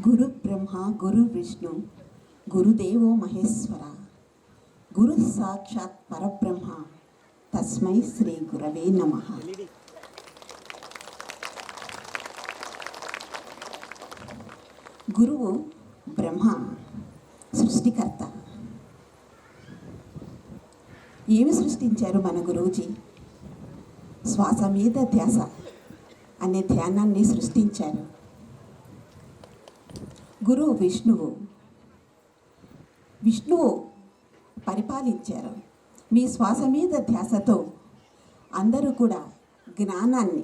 గురు బ్రహ్మ గురు విష్ణు గురుదేవో మహేశ్వర గురు సాక్షాత్ పరబ్రహ్మ తస్మై శ్రీ గురవే నమః. గురువు బ్రహ్మ సృష్టికర్త. ఏమి సృష్టించారు మన గురువుజీ? శ్వాస మీద ధ్యాస అనే ధ్యానాన్ని సృష్టించారు. గురువు విష్ణువు పరిపాలించారు. మీ శ్వాస మీద ధ్యాసతో అందరూ కూడా జ్ఞానాన్ని,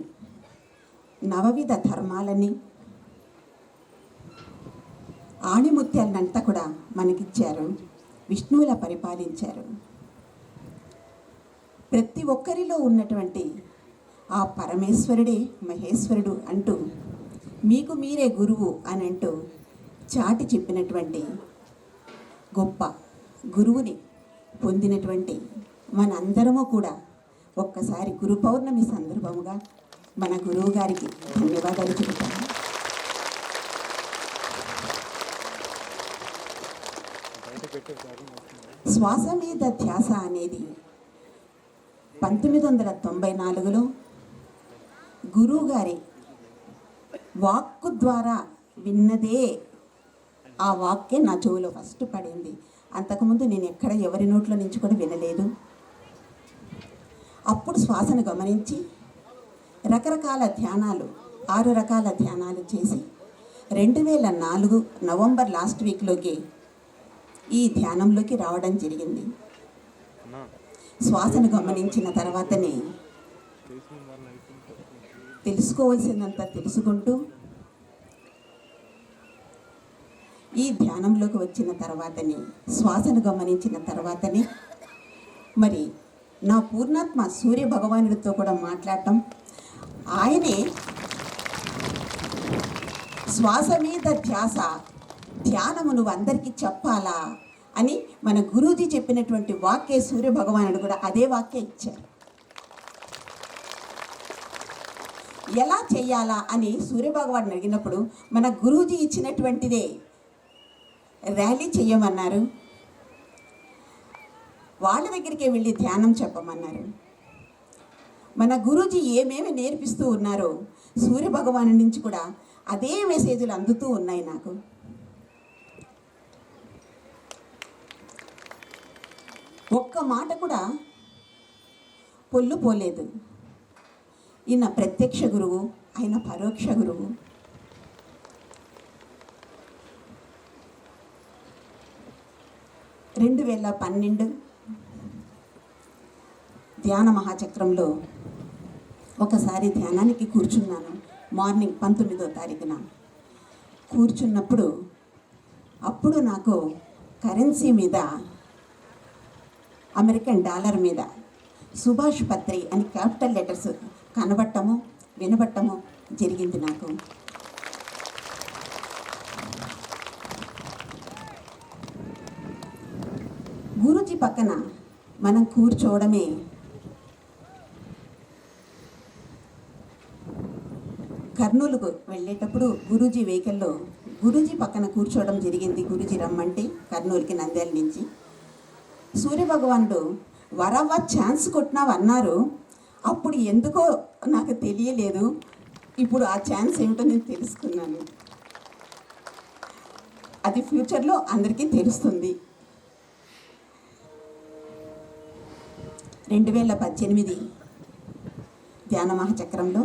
నవవిధ ధర్మాలని, ఆణిముత్యాలంతా కూడా మనకిచ్చారు. విష్ణువులా పరిపాలించారు. ప్రతి ఒక్కరిలో ఉన్నటువంటి ఆ పరమేశ్వరుడే మహేశ్వరుడు అంటూ మీకు మీరే గురువు అని అంటూ చాటి చెప్పినటువంటి గొప్ప గురువుని పొందినటువంటి మనందరము కూడా ఒక్కసారి గురు పౌర్ణమి సందర్భముగా మన గురువు గారికి ధన్యవాదాలు చెబుతాను. శ్వాస మీద ధ్యాస అనేది 1994లో గురువు గారి వాక్కు ద్వారా విన్నదే. ఆ వాక్కే నా చెవిలో ఫస్ట్ పడింది. అంతకుముందు నేను ఎక్కడ ఎవరి నోట్లో నుంచి కూడా వినలేదు. అప్పుడు శ్వాసను గమనించి రకరకాల ధ్యానాలు, 6 రకాల ధ్యానాలు చేసి 2004 నవంబర్ లాస్ట్ వీక్లోకి ఈ ధ్యానంలోకి రావడం జరిగింది. శ్వాసను గమనించిన తర్వాతనే తెలుసుకోవాల్సిందంత తెలుసుకుంటూ ఈ ధ్యానంలోకి వచ్చిన తర్వాతనే, శ్వాసను గమనించిన తర్వాతనే మరి నా పూర్ణాత్మ సూర్య భగవానుడితో కూడా మాట్లాడటం, ఆయనే శ్వాస మీద ధ్యాస ధ్యానము నువ్వు అందరికీ చెప్పాలా అని మన గురూజీ చెప్పినటువంటి వాక్యే సూర్య భగవానుడు కూడా అదే వాక్యే ఇచ్చారు. ఎలా చేయాలా అని సూర్యభగవాన్ అడిగినప్పుడు మన గురూజీ ఇచ్చినటువంటిదే ర్యాలీ చెయ్యమన్నారు. వాళ్ళ దగ్గరికి వెళ్ళి ధ్యానం చెప్పమన్నారు. మన గురూజీ ఏమేమి నేర్పిస్తూ ఉన్నారో సూర్యభగవాను నుంచి కూడా అదే మెసేజ్లు అందుతూ ఉన్నాయి నాకు. ఒక్క మాట కూడా పొల్లు పోలేదు. ఈయన ప్రత్యక్ష గురువు, ఆయన పరోక్ష గురువు. రెండు 2012 ధ్యాన మహాచక్రంలో ఒకసారి ధ్యానానికి కూర్చున్నాను. మార్నింగ్ 19వ తారీఖున కూర్చున్నప్పుడు అప్పుడు నాకు కరెన్సీ మీద, అమెరికన్ డాలర్ మీద సుభాష్ పత్రి అని క్యాపిటల్ లెటర్స్ కనబట్టము వినబట్టము జరిగింది నాకు. గురూజీ పక్కన మనం కూర్చోవడమే కర్నూలుకు వెళ్ళేటప్పుడు గురూజీ వెహికల్లో గురూజీ పక్కన కూర్చోవడం జరిగింది. గురూజీ రమ్మంటే కర్నూలుకి నంద్యాల నుంచి సూర్యభగవానుడు వరవ్వ ఛాన్స్ కొట్టినావు అన్నారు. అప్పుడు ఎందుకో నాకు తెలియలేదు. ఇప్పుడు ఆ ఛాన్స్ ఏమిటో నేను తెలుసుకున్నాను. అది ఫ్యూచర్లో అందరికీ తెలుస్తుంది. 2018 ధ్యాన మహాచక్రంలో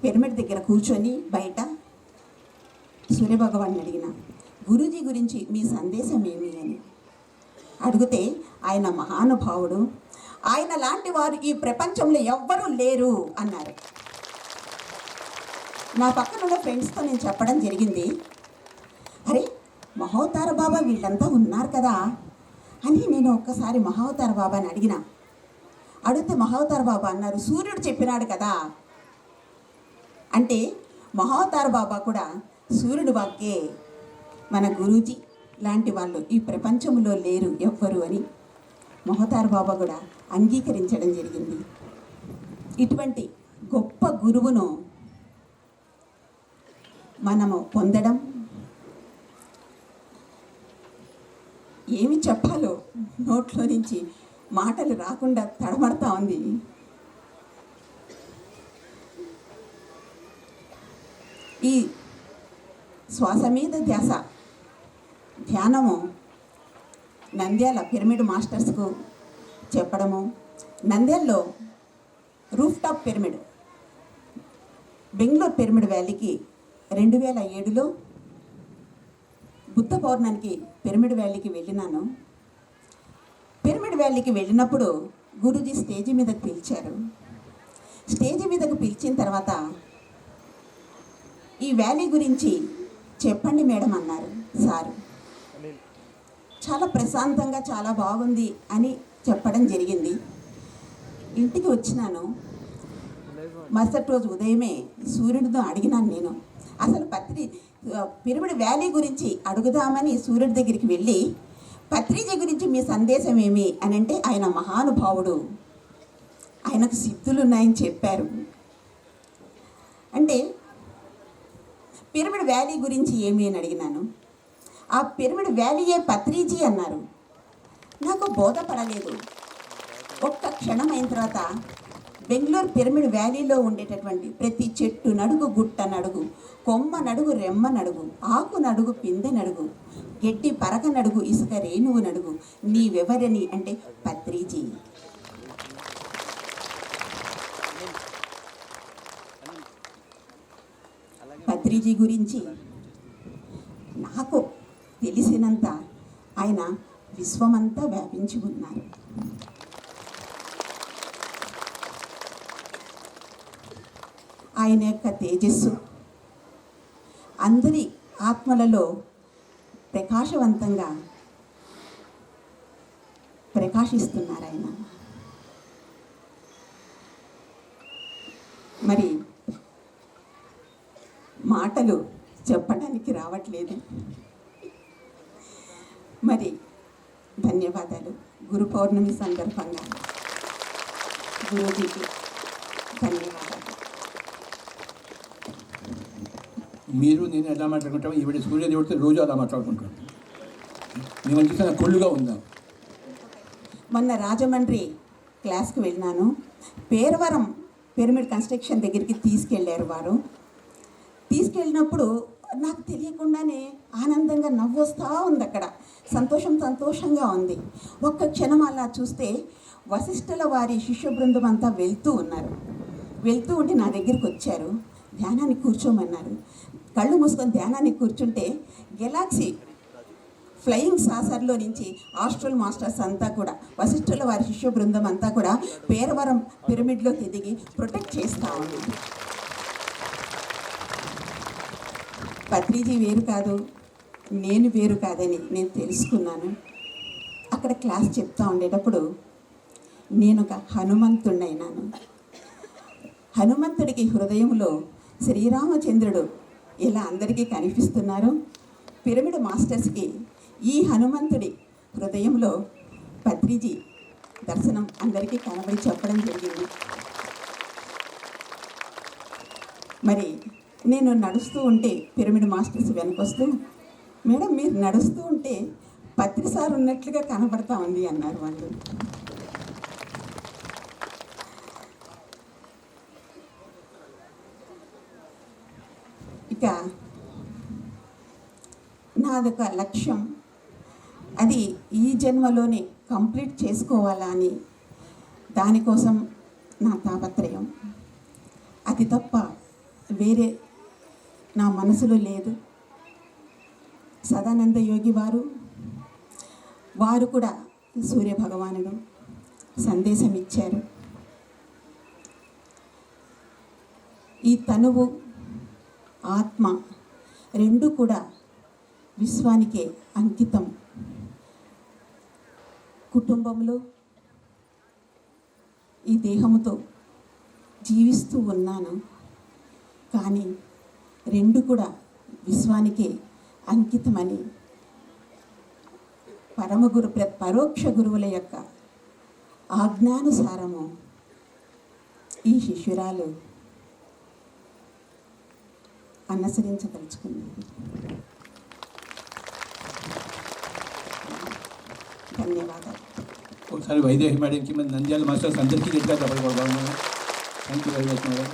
పిరమిడ్ దగ్గర కూర్చొని బయట సూర్యభగవాన్ని అడిగిన, గురూజీ గురించి మీ సందేశం ఏమి అని అడిగితే ఆయన మహానుభావుడు, ఆయన లాంటి వారు ఈ ప్రపంచంలో ఎవ్వరూ లేరు అన్నారు. నా పక్కన ఉన్న ఫ్రెండ్స్తో నేను చెప్పడం జరిగింది, అరే మహోతార బాబా వీళ్ళంతా ఉన్నారు కదా అని నేను ఒక్కసారి మహావతార బాబాని అడిగితే మహావతార బాబా అన్నారు, సూర్యుడు చెప్పినాడు కదా అంటే మహావతార బాబా కూడా సూర్యుడు వాక్యే, మన గురూజీ లాంటి వాళ్ళు ఈ ప్రపంచంలో లేరు ఎవ్వరు అని మహోతార బాబా కూడా అంగీకరించడం జరిగింది. ఇటువంటి గొప్ప గురువును మనము పొందడం, ఏమి చెప్పాలో నోట్లో నుంచి మాటలు రాకుండా తడబడతా ఉంది. ఈ శ్వాస మీద ధ్యాస ధ్యానము నంద్యాల పిరమిడ్ మాస్టర్స్కు చెప్పడము, నంద్యాలలో roof top pyramid Bengaluru pyramid వ్యాలీకి 2007లో బుద్ధ పౌర్ణానికి పిరమిడ్ వ్యాలీకి వెళ్ళినాను. పిరమిడ్ వ్యాలీకి వెళ్ళినప్పుడు గురూజీ స్టేజీ మీదకు పిలిచారు. స్టేజీ మీదకు పిలిచిన తర్వాత ఈ వ్యాలీ గురించి చెప్పండి మేడం అన్నారు సారు. చాలా ప్రశాంతంగా చాలా బాగుంది అని చెప్పడం జరిగింది. ఇంటికి వచ్చినాను. మరుసటి రోజు ఉదయమే సూర్యుడితో అడిగినాను నేను, అసలు పిరమిడ్ వ్యాలీ గురించి అడుగుదామని సూర్యుడి దగ్గరికి వెళ్ళి పత్రిజీ గురించి మీ సందేశం ఏమి అని అంటే, ఆయన మహానుభావుడు, ఆయనకు సిద్ధులు ఉన్నాయని చెప్పారు. అంటే పిరమిడ్ వ్యాలీ గురించి ఏమి అని అడిగినాను. ఆ పిరమిడ్ వ్యాలీయే పత్రిజీ అన్నారు. నాకు బోధపడలేదు. ఒక్క క్షణం అయిన తర్వాత బెంగళూరు పిరమిడ్ వ్యాలీలో ఉండేటటువంటి ప్రతి చెట్టు నడుగు, గుట్ట నడుగు, కొమ్మ నడుగు, రెమ్మ నడుగు, ఆకు నడుగు, పిందె నడుగు, గట్టి పరక నడుగు, ఇసుక రేణువు నడుగు, నీవెవరని అంటే పత్రిజీ. పత్రిజీ గురించి నాకు తెలిసినంత ఆయన విశ్వమంతా వ్యాపించి ఉన్నారు. ఆయన యొక్క తేజస్సు అందరి ఆత్మలలో ప్రకాశవంతంగా ప్రకాశిస్తున్నారు ఆయన. మరి మాటలు చెప్పడానికి రావట్లేదు. మరి ధన్యవాదాలు. గురు పౌర్ణమి సందర్భంగా గురుజీకి ధన్యవాదాలు. మీరు నేను ఎలా మాట్లాడుకుంటాం, ఈవిడ సూర్యదేవుడితో రోజు అలా మాట్లాడుకుంటాం. మేము చూస్తే కొళ్ళుగా ఉందాం. మొన్న రాజమండ్రి క్లాస్కి వెళ్ళినాను. పేరవరం పిరమిడ్ కన్స్ట్రక్షన్ దగ్గరికి తీసుకెళ్ళారు వారు. తీసుకెళ్ళినప్పుడు నాకు తెలియకుండానే ఆనందంగా నవ్వొస్తూ ఉంది. అక్కడ సంతోషంగా ఉంది. ఒక్క క్షణం అలా చూస్తే వశిష్ఠుల వారి శిష్య బృందం అంతా వెళ్తూ ఉన్నారు. వెళ్తూ ఉండి నా దగ్గరికి వచ్చారు. ధ్యానానికి కూర్చోమన్నారు. కళ్ళు మూసుకొని ధ్యానానికి కూర్చుంటే గెలాక్సీ ఫ్లయింగ్ సాసర్లో నుంచి ఆస్ట్రల్ మాస్టర్స్ అంతా కూడా, వశిష్ఠుల వారి శిష్య బృందం అంతా కూడా పేరవరం పిరమిడ్లో ఎదిగి ప్రొటెక్ట్ చేస్తూ ఉంది. పత్రిజీ వేరు కాదు, నేను వేరు కాదని నేను తెలుసుకున్నాను. అక్కడ క్లాస్ చెప్తా ఉండేటప్పుడు నేను ఒక హనుమంతుడైనాను. హనుమంతుడికి హృదయంలో శ్రీరామచంద్రుడు ఇలా అందరికీ కనిపిస్తున్నారు. పిరమిడ్ మాస్టర్స్కి ఈ హనుమంతుడి హృదయంలో పత్రిజీ దర్శనం అందరికీ కనబడి చెప్పడం జరిగింది. మరి నేను నడుస్తూ ఉంటే పిరమిడ్ మాస్టర్స్ వెనకొస్తూ, మేడం మీరు నడుస్తూ ఉంటే పత్రిసార్ ఉన్నట్లుగా కనబడతా ఉంది అన్నారు వాళ్ళు. ఇక నాదొక లక్ష్యం, అది ఈ జన్మలోనే కంప్లీట్ చేసుకోవాలా అని, దానికోసం నా తాపత్రయం. అది తప్ప వేరే నా మనసులో లేదు. సదానంద యోగి వారు కూడా సూర్య భగవానుడు సందేశం ఇచ్చారు. ఈ తనువు ఆత్మ రెండు కూడా విశ్వానికే అంకితం. కుటుంబంలో ఈ దేహముతో జీవిస్తూ ఉన్నాను, కానీ రెండు కూడా విశ్వానికే అంకితమని పరోక్ష గురువుల యొక్క ఆజ్ఞానుసారము ఈ శిష్యురాలు అనుసరించదలుచుకున్నాను. ధన్యవాదాలు. ఒకసారి వైదేహి మేడంకి మన నంద్యాల మాస్టర్స్ అందరికీ గట్టిగా చెప్పాలి. Thank you very much madam.